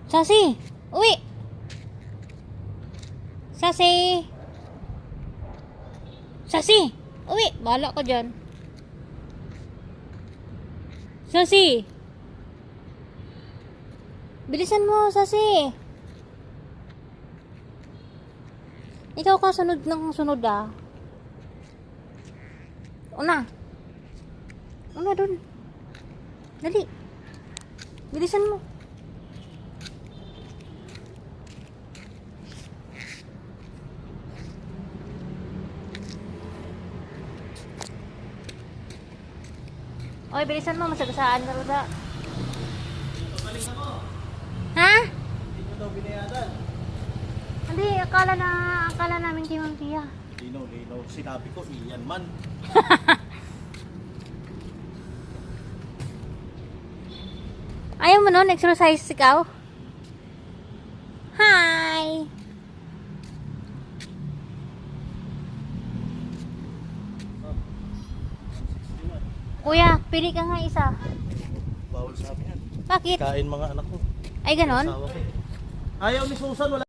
Sasi! Uwi! Sasi! Sasi! Uwi! Bahala ka dyan. Sasi! Bilisan mo, Sasi! Ikaw ka sunod ng sunod ah. Una! Una dun. Dali. Bilisan mo. Oy, bilisan mo. Masagasaan ka rin. Ha? Hindi nyo daw binayadan. Hindi, akala namin kay Ma'am Tia. Linaw. Sinabi ko, iyan man. Ayaw mo nun? Exercise ikaw? Hi! Kuya, pili ka nga isa. Bawal sa amin yan. Bakit? Kain mga anak ko. Ay, ganon? Asawa ko. Ayaw ni Susan, wala.